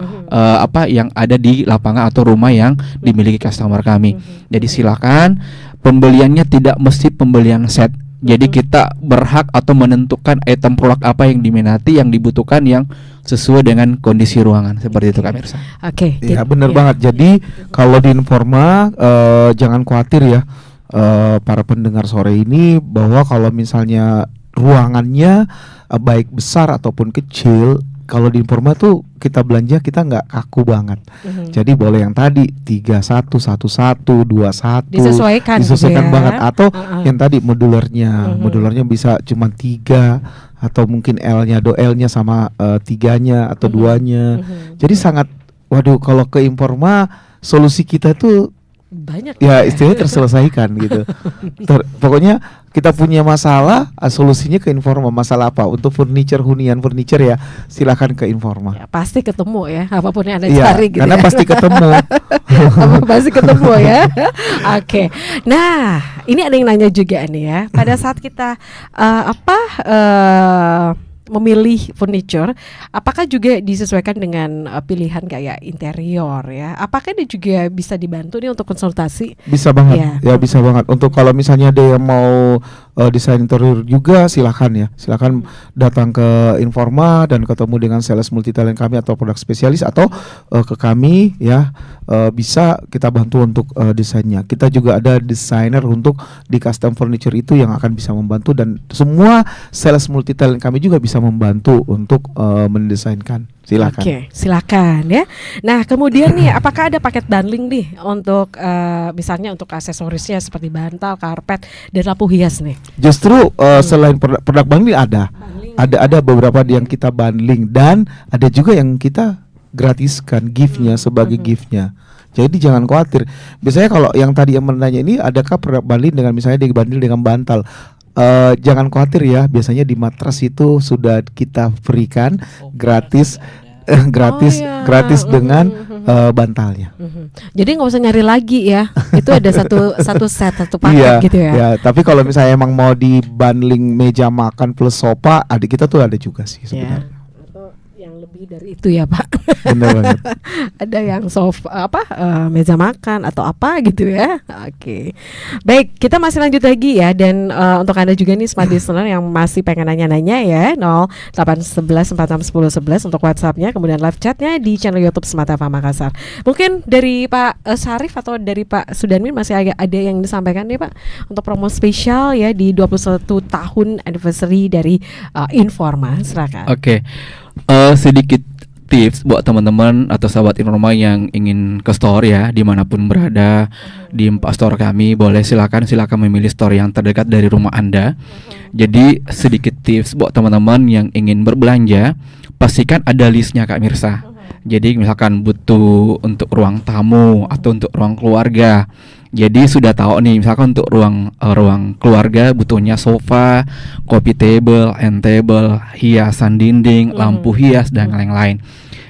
yang ada di lapangan atau rumah yang dimiliki customer kami. Jadi silakan, pembeliannya tidak mesti pembelian set. Jadi kita berhak atau menentukan item produk apa yang diminati, yang dibutuhkan, yang sesuai dengan kondisi ruangan. Seperti itu Kak Mirsa. Oke. Ya, benar banget. Jadi kalau di Informa jangan khawatir ya, para pendengar sore ini, bahwa kalau misalnya ruangannya baik besar ataupun kecil, kalau di Informa tuh kita belanja kita nggak kaku banget. Jadi boleh yang tadi 3111, 21 Disesuaikan gitu ya. banget, atau yang tadi modularnya bisa cuma 3 atau mungkin L-nya sama 3-nya atau 2-nya. Jadi sangat, waduh, kalau ke Informa solusi kita tuh banyak ya istilahnya terselesaikan gitu. Pokoknya kita punya masalah, solusinya ke Informa. Masalah apa? Untuk hunian furniture ya, silakan ke Informa. Ya, pasti ketemu ya, apapun yang Anda Iya, cari gitu. karena ya. pasti ketemu. Pasti ketemu ya. Oke. Nah, ini ada yang nanya juga nih ya. Pada saat kita memilih furniture, apakah juga disesuaikan dengan pilihan kayak interior ya? Apakah dia juga bisa dibantu nih untuk konsultasi? Bisa banget, Iya. ya bisa banget. Untuk kalau misalnya ada yang mau desain interior juga, silakan datang ke Informa dan ketemu dengan sales multi talent kami atau produk spesialis, atau ke kami ya, bisa kita bantu untuk desainnya. Kita juga ada desainer untuk di custom furniture itu yang akan bisa membantu, dan semua sales multi talent kami juga bisa membantu untuk mendesainkan. Silakan. Oke, silakan ya. Nah, kemudian nih, apakah ada paket bundling nih untuk misalnya untuk aksesorisnya seperti bantal, karpet, dan lampu hias nih? Justru selain produk bundling ada beberapa yang kita bundling, dan ada juga yang kita gratiskan giftnya sebagai giftnya. Jadi jangan khawatir. Biasanya kalau yang tadi yang menanya ini, adakah produk bundling dengan misalnya dibanding dengan bantal? Jangan khawatir ya. Biasanya di matras itu sudah kita berikan gratis, gratis dengan bantalnya. Jadi nggak usah nyari lagi ya. Itu ada satu set, satu paket gitu ya. Iya. Tapi kalau misalnya emang mau di bundling meja makan plus sofa, adik kita tuh ada juga sih sebenarnya. Atau yang lebih dari itu ya Pak. Benar banget. Ada yang sofa meja makan atau apa gitu ya. Oke. Baik, kita masih lanjut lagi ya, dan untuk Anda juga nih smart listener yang masih pengen nanya-nanya ya, 0811 4610 11 untuk WhatsApp-nya, kemudian live chat-nya di channel YouTube Smart FM Makassar. Mungkin dari Pak Syarif atau dari Pak Sudarmin masih ada yang disampaikan nih Pak untuk promo spesial ya di 21 tahun anniversary dari Informa. Silakan. Oke. Sedikit tips buat teman-teman atau sahabat Informa yang ingin ke store ya, dimanapun berada di 4 store kami, boleh silakan memilih store yang terdekat dari rumah Anda. Jadi sedikit tips buat teman-teman yang ingin berbelanja, pastikan ada listnya Kak Mirsa. Jadi misalkan butuh untuk ruang tamu atau untuk ruang keluarga, jadi sudah tahu nih, misalkan untuk ruang keluarga butuhnya sofa, coffee table, end table, hiasan dinding, lampu hias dan lain-lain.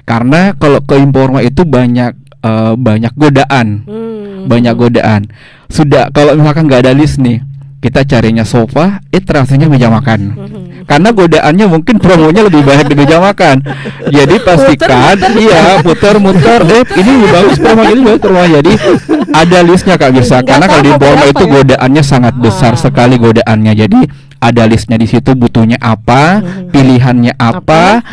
Karena kalau ke Informa itu banyak godaan, banyak godaan. Sudah kalau misalkan nggak ada list nih, kita carinya sofa, rasanya meja makan. Karena godaannya mungkin promonya lebih banyak di meja makan. Jadi pastikan muter-muter, ini bagus promo, ini bagus promo. Jadi ada listnya Kak Mirsa. Karena kalau di Informa itu godaannya sangat besar sekali godaannya. Jadi ada listnya di situ, butuhnya apa, pilihannya apa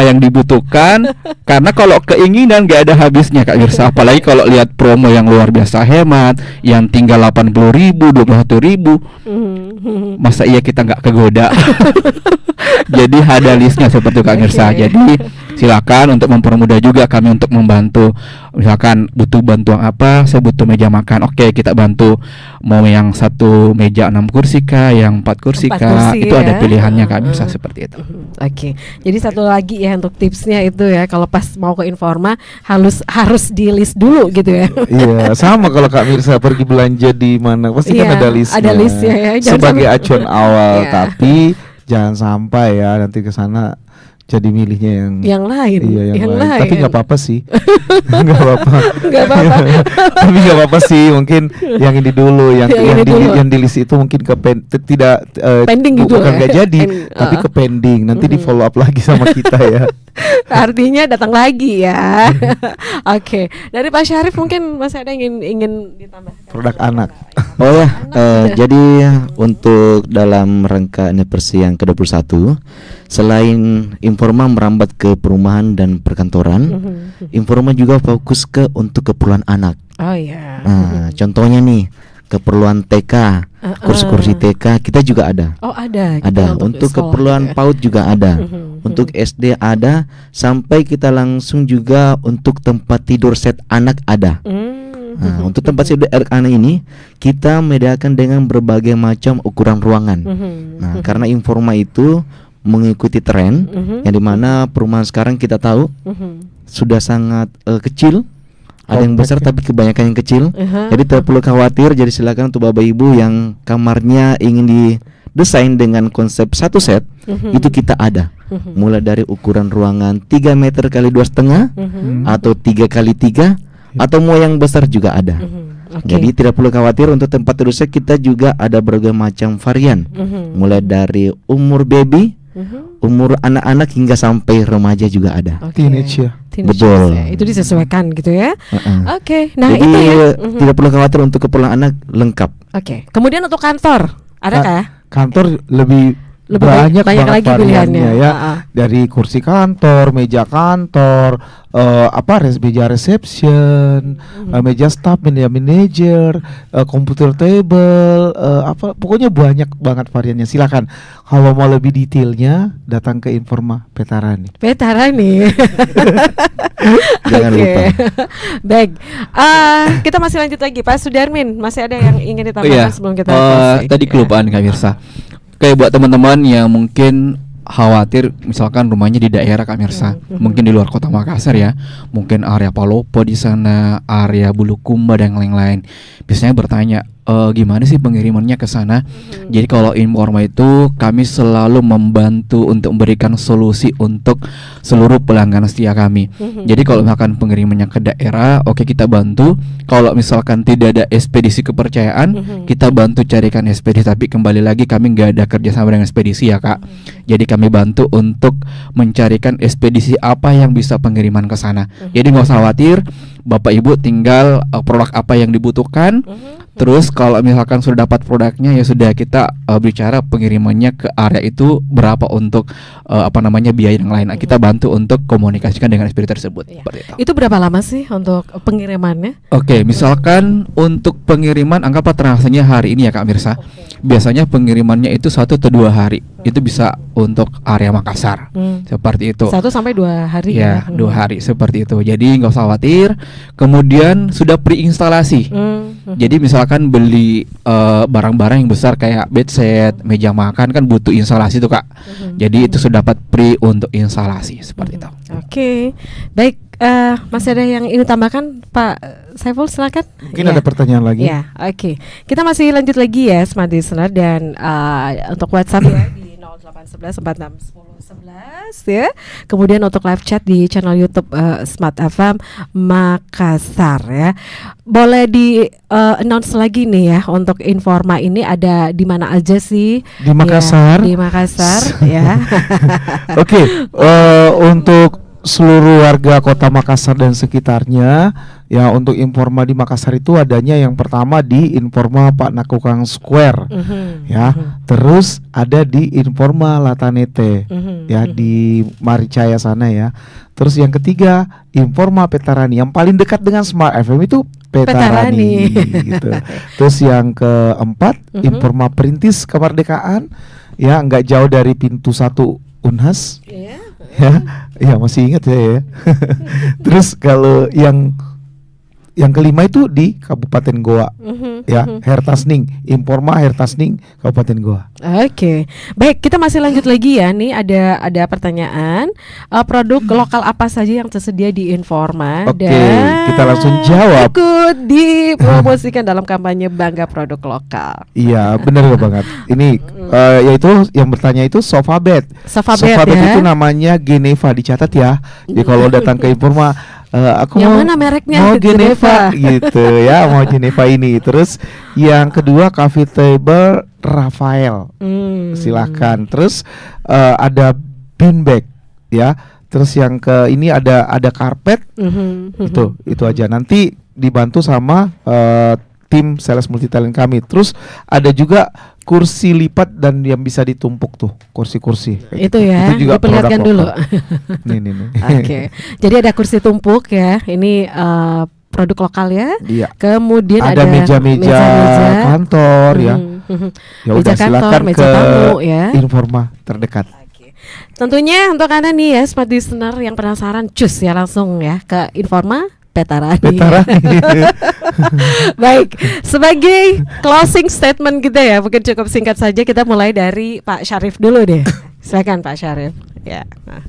yang dibutuhkan. Karena kalau keinginan gak ada habisnya Kak Mirsa. Apalagi kalau lihat promo yang luar biasa hemat, yang tinggal 80.000, 21.000, masa iya kita nggak kegoda. Jadi ada listnya seperti Kak Mirsa. Jadi silakan untuk mempermudah juga kami untuk membantu. Misalkan butuh bantuan apa, saya butuh meja makan, oke kita bantu. Mau yang 1 meja 6 kursi kah, yang 4 kursi kah, itu ada pilihannya Kak Mirsa seperti itu. Oke. Jadi satu lagi ya untuk tipsnya itu ya, kalau pas mau ke Informa harus di list dulu gitu ya. Iya, sama kalau Kak Mirsa pergi belanja di mana, pasti kan ada listnya. Ada listnya ya. Sebagai acuan awal, tapi jangan sampai ya nanti ke sana jadi milihnya yang lain. Iya, yang lain. Tapi nggak apa-apa sih. Nggak apa-apa. Tapi nggak apa-apa sih. Mungkin yang ini dulu, yang di list itu mungkin tidak pending gitu. Bukan nggak jadi, tapi ke pending. Nanti di follow up lagi sama kita ya. Artinya datang lagi ya. Oke. Dari Pak Syarif mungkin masih ada yang ingin ditambah. Produk anak. Oh ya, jadi untuk dalam rangka anniversary yang ke-21, selain Informa merambat ke perumahan dan perkantoran, Informa juga fokus untuk keperluan anak. Oh iya. Nah, contohnya nih, keperluan TK, kursi-kursi TK kita juga ada. Oh ada. Ada untuk keperluan PAUD juga ada. untuk SD ada, sampai kita langsung juga untuk tempat tidur set anak ada. Nah, untuk tempat tidur anak ini kita menyediakan dengan berbagai macam ukuran ruangan. Nah, karena Informa itu mengikuti tren yang dimana perumahan sekarang kita tahu sudah sangat kecil. Ada yang besar tapi kebanyakan yang kecil. Jadi tidak perlu khawatir. Jadi silakan untuk bapak ibu yang kamarnya ingin didesain dengan konsep satu set, itu kita ada. Mulai dari ukuran ruangan 3 meter kali 2,5 atau 3 kali 3 atau mau yang besar juga ada. Jadi tidak perlu khawatir. Untuk tempat tidur set kita juga ada berbagai macam varian. Mulai dari umur baby, umur anak-anak hingga sampai remaja juga ada. Teenage ya. Betul. Ya. Itu disesuaikan gitu ya. Oke. Nah, jadi itu ya. tidak perlu khawatir untuk keperluan anak lengkap. Oke. Kemudian untuk kantor, adakah? Kantor lebih banyak banget lagi pilihannya ya. Dari kursi kantor, meja kantor, meja reception, meja staff, meja manager, computer table, pokoknya banyak banget variannya. Silakan kalau mau lebih detailnya datang ke Informa Petarani. Jangan lupa. Baik, kita masih lanjut lagi, Pak Sudarmin. Masih ada yang ingin ditambahkan sebelum kita closing? Tadi kelupaan Kak Mirsa. Kayak buat teman-teman yang mungkin khawatir misalkan rumahnya di daerah Kak Mirsa, mungkin di luar kota Makassar ya, mungkin area Palopo di sana, area Bulukumba dan lain-lain. Biasanya bertanya, gimana sih pengirimannya ke sana? Jadi kalau Informa itu kami selalu membantu untuk memberikan solusi untuk seluruh pelanggan setia kami. Jadi kalau misalkan pengirimannya ke daerah, oke kita bantu. Kalau misalkan tidak ada ekspedisi kepercayaan, kita bantu carikan ekspedisi. Tapi kembali lagi kami nggak ada kerjasama dengan ekspedisi ya Kak. Jadi kami bantu untuk mencarikan ekspedisi apa yang bisa pengiriman ke sana. Jadi nggak usah khawatir, Bapak Ibu tinggal produk apa yang dibutuhkan. Terus kalau misalkan sudah dapat produknya, ya sudah kita bicara pengirimannya ke area itu berapa untuk biaya yang lain. Kita bantu untuk komunikasikan dengan ekspedisi tersebut. Itu berapa lama sih untuk pengirimannya? Oke, misalkan untuk pengiriman anggaplah transaksinya hari ini ya Kak Mirsa. Biasanya pengirimannya itu 1 atau 2 hari. Itu bisa untuk area Makassar. Seperti itu. 1 sampai 2 hari ya. 2 hari seperti itu. Jadi nggak usah khawatir. Kemudian sudah pre-instalasi. Jadi misalkan beli barang-barang yang besar kayak bedsheet, meja makan kan butuh instalasi tuh Kak. Jadi itu sudah dapat pre untuk instalasi seperti itu. Oke. Baik, masih ada yang ingin tambahkan Pak Saiful, silakan. Mungkin ada pertanyaan lagi. Ya, oke. Kita masih lanjut lagi ya Smart Listener, dan untuk WhatsApp ya di 0811 ya. Kemudian untuk live chat di channel YouTube Smart FM Makassar ya. Boleh di announce lagi nih ya, untuk Informa ini ada di mana aja sih? Di Makassar. Ya, di Makassar ya. Oke, untuk seluruh warga kota Makassar dan sekitarnya ya, untuk Informa di Makassar itu adanya yang pertama di Informa Pak Nakukang Square ya, terus ada di Informa Latanete ya di Maricaya sana ya, terus yang ketiga Informa Petarani yang paling dekat dengan Smart FM itu Petarani gitu. Terus yang keempat Informa Perintis Kemerdekaan ya, nggak jauh dari pintu 1 Unhas. Ya masih ingat ya. Terus kalau yang kelima itu di Kabupaten Goa ya, Hertasning, Informa Hertasning Kabupaten Goa. Oke. Baik, kita masih lanjut lagi ya. Nih ada pertanyaan, produk lokal apa saja yang tersedia di Informa? Oke, dan kita langsung jawab. Ikut dipromosikan dalam kampanye Bangga Produk Lokal. Iya, benar banget. Ini yaitu yang bertanya itu Sofabed. Sofabed ya. Itu namanya Geneva, dicatat ya. Jadi kalau datang ke Informa, aku yang mau mana mereknya? mau Geneva gitu ya, mau Geneva ini. Terus yang kedua Coffee Table Rafael. Silahkan. Terus ada beanbag ya. Terus yang ke ini ada karpet. Itu aja. Nanti dibantu sama tim sales multi talent kami. Terus ada juga kursi lipat dan yang bisa ditumpuk tuh, kursi-kursi. Itu ya. Itu juga diperlihatkan dulu. nih. Oke. Jadi ada kursi tumpuk ya. Ini produk lokal ya. Iya. Kemudian ada meja-meja kantor ya. Ya meja udah, kantor, silakan meja ke tamu ya. Informa terdekat. Tentunya untuk Anda nih ya smart listener yang penasaran, cus ya langsung ya ke Informa Petarani. Baik, sebagai closing statement kita ya, mungkin cukup singkat saja, kita mulai dari Pak Syarif dulu deh. Silakan Pak Syarif. Ya. Nah.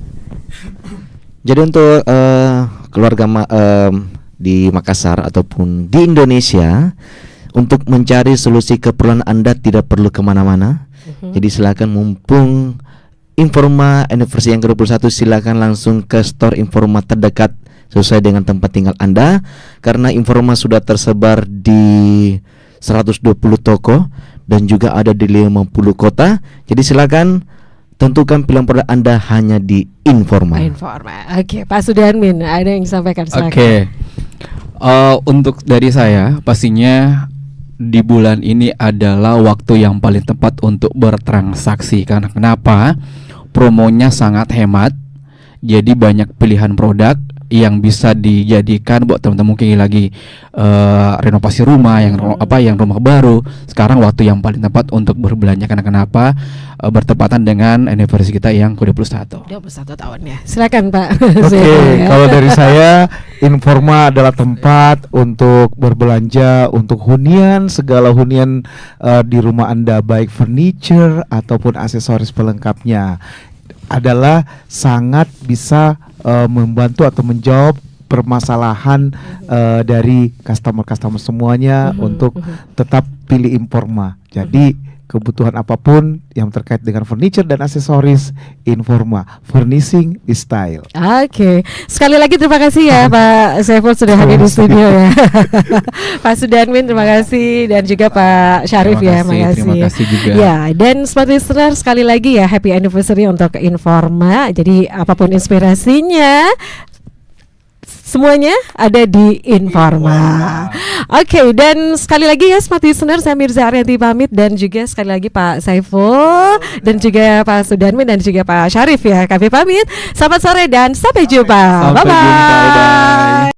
Jadi untuk di Makassar ataupun di Indonesia, untuk mencari solusi keperluan Anda tidak perlu kemana-mana. Jadi silakan, mumpung Informa anniversary yang ke-21, silakan langsung ke store Informa terdekat sesuai dengan tempat tinggal Anda, karena Informa sudah tersebar di 120 toko dan juga ada di 50 kota. Jadi silakan tentukan pilihan produk Anda hanya di Informa. Oke, Pak Sudarmin, ada yang disampaikan, silakan. Oke. Untuk dari saya, pastinya di bulan ini adalah waktu yang paling tepat untuk bertransaksi. Karena kenapa? Promonya sangat hemat. Jadi banyak pilihan produk yang bisa dijadikan buat teman-teman mungkin lagi renovasi rumah, yang rumah baru. Sekarang waktu yang paling tepat untuk berbelanja. Karena kenapa? Bertepatan dengan anniversary kita yang ke-21. 21 tahun ya. Silakan Pak. Oke, kalau dari saya, Informa adalah tempat untuk berbelanja untuk hunian, segala hunian di rumah Anda, baik furniture ataupun aksesoris pelengkapnya, adalah sangat bisa membantu atau menjawab permasalahan dari customer semuanya untuk tetap pilih Informa. Jadi kebutuhan apapun yang terkait dengan furniture dan aksesoris, Informa, furnishing is style. Oke, sekali lagi terima kasih ya Pak Saiful sudah hadir di studio ya. Pak Sudarmin terima kasih, dan juga Pak Syarif Terima kasih juga. Ya, dan smart listener sekali lagi ya, happy anniversary untuk Informa. Jadi apapun inspirasinya, semuanya ada di Informa. Oke, dan sekali lagi ya smart listener, saya Mirza Arianti pamit, dan juga sekali lagi Pak Saiful dan juga Pak Sudarmin dan juga Pak Syarif ya, kami pamit. Selamat sore dan sampai jumpa. Bye bye.